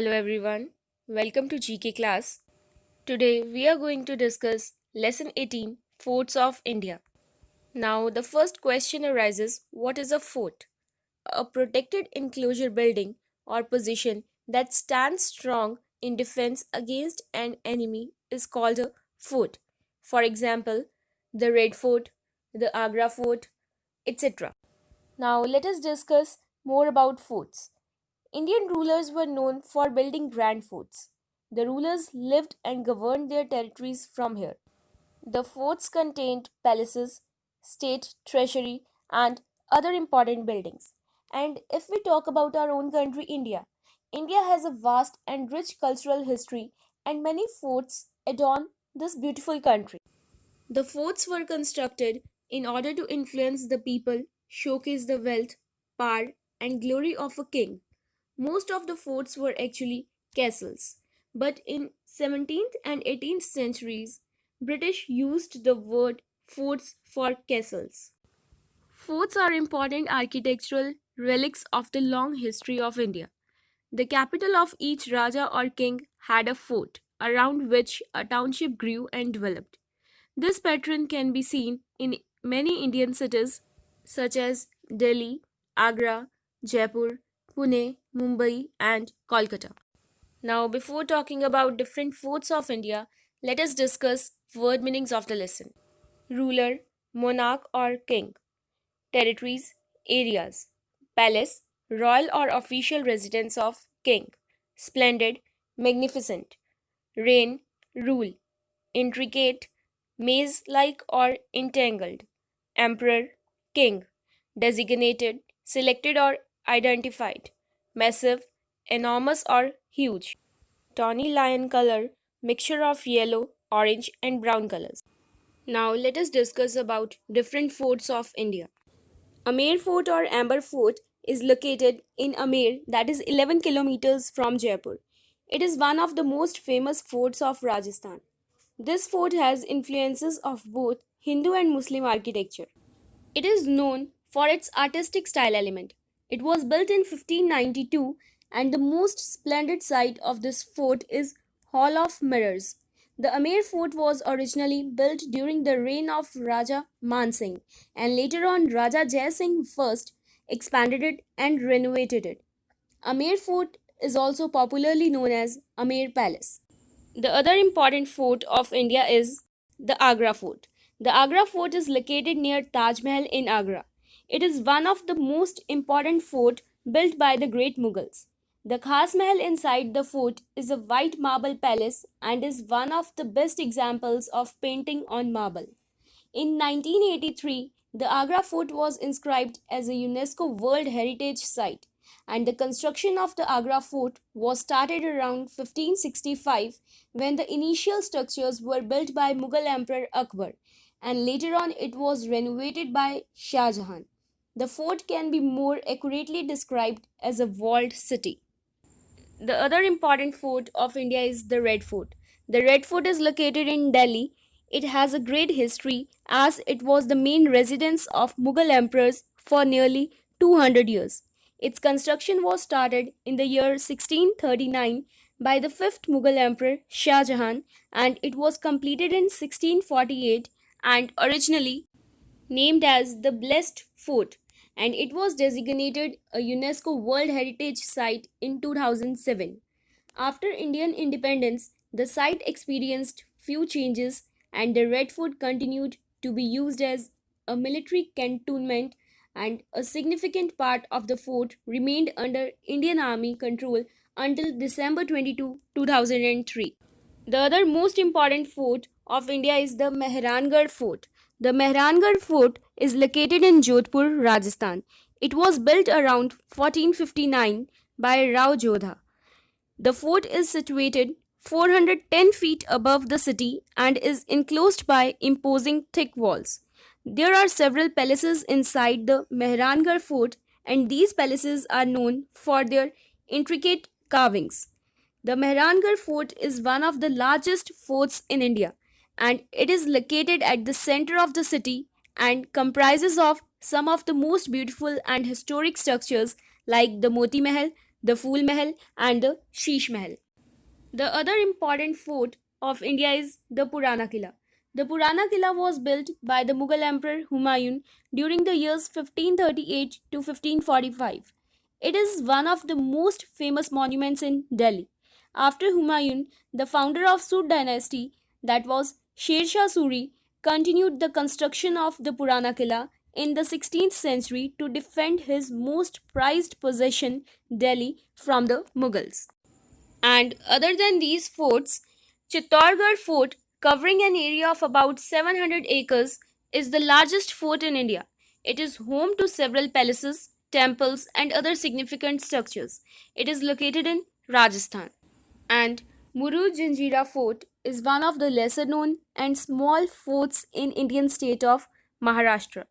Hello everyone, welcome to GK class. Today we are going to discuss Lesson 18 Forts of India. Now, the first question arises, what is a fort? A protected enclosure building or position that stands strong in defense against an enemy is called a fort. For example, the Red Fort, the Agra Fort, etc. Now, let us discuss more about forts. Indian rulers were known for building grand forts. The rulers lived and governed their territories from here. The forts contained palaces, state treasury, and other important buildings. And if we talk about our own country, India has a vast and rich cultural history, and many forts adorn this beautiful country. The forts were constructed in order to influence the people, showcase the wealth, power, and glory of a king. Most of the forts were actually castles, but in 17th and 18th centuries, British used the word forts for castles. Forts are important architectural relics of the long history of India. The capital of each Raja or king had a fort, around which a township grew and developed. This pattern can be seen in many Indian cities such as Delhi, Agra, Jaipur, Pune, Mumbai, and Kolkata. Now, before talking about different forts of India, let us discuss word meanings of the lesson. Ruler, monarch or king. Territories, areas. Palace, royal or official residence of king. Splendid, magnificent. Reign, rule. Intricate, maze like or entangled. Emperor, king. Designated, selected or identified. Massive, enormous or huge. Tawny lion color, mixture of yellow, orange and brown colors. Now let us discuss about different forts of India. Amer Fort or Amber Fort is located in Amer, that is 11 kilometers from Jaipur. It is one of the most famous forts of Rajasthan. This fort has influences of both Hindu and Muslim architecture. It is known for its artistic style element. It was built in 1592 and the most splendid sight of this fort is Hall of Mirrors. The Amer Fort was originally built during the reign of Raja Man Singh and later on Raja Jai Singh I expanded it and renovated it. Amer Fort is also popularly known as Amer Palace. The other important fort of India is the Agra Fort. The Agra Fort is located near Taj Mahal in Agra. It is one of the most important fort built by the great Mughals. The Khas Mahal inside the fort is a white marble palace and is one of the best examples of painting on marble. In 1983, the Agra Fort was inscribed as a UNESCO World Heritage Site, and the construction of the Agra Fort was started around 1565 when the initial structures were built by Mughal Emperor Akbar, and later on it was renovated by Shah Jahan. The fort can be more accurately described as a walled city. The other important fort of India is the Red Fort. The Red Fort is located in Delhi. It has a great history as it was the main residence of Mughal emperors for nearly 200 years. Its construction was started in the year 1639 by the 5th Mughal emperor Shah Jahan and it was completed in 1648 and originally named as the Blessed Fort, and it was designated a UNESCO World Heritage Site in 2007. After Indian independence, the site experienced few changes and the Red Fort continued to be used as a military cantonment and a significant part of the fort remained under Indian Army control until December 22, 2003. The other most important fort of India is the Mehrangarh Fort. The Mehrangarh Fort is located in Jodhpur, Rajasthan. It was built around 1459 by Rao Jodha. The fort is situated 410 feet above the city and is enclosed by imposing thick walls. There are several palaces inside the Mehrangarh Fort and these palaces are known for their intricate carvings. The Mehrangarh Fort is one of the largest forts in India and it is located at the center of the city and comprises of some of the most beautiful and historic structures like the Moti Mahal, the Phul Mahal, and the Sheesh Mahal. The other important fort of India is the Purana Qila. The Purana Qila was built by the Mughal Emperor Humayun during the years 1538 to 1545. It is one of the most famous monuments in Delhi. After Humayun, the founder of Sud dynasty, that was Sher Shah Suri, continued the construction of the Purana Qila in the 16th century to defend his most prized possession, Delhi, from the Mughals. And other than these forts, Chittorgarh Fort, covering an area of about 700 acres, is the largest fort in India. It is home to several palaces, temples, and other significant structures. It is located in Rajasthan. And Muru Janjira Fort is one of the lesser known and small forts in Indian state of Maharashtra.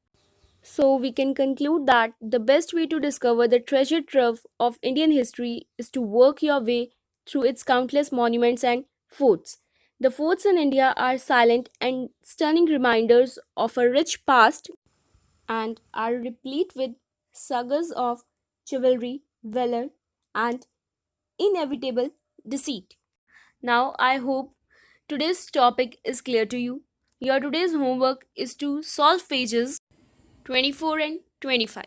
So we can conclude that the best way to discover the treasure trove of Indian history is to work your way through its countless monuments and forts. The forts in India are silent and stunning reminders of a rich past and are replete with sagas of chivalry, valor, and inevitable deceit. Now, I hope today's topic is clear to you. Your today's homework is to solve pages 24 and 25.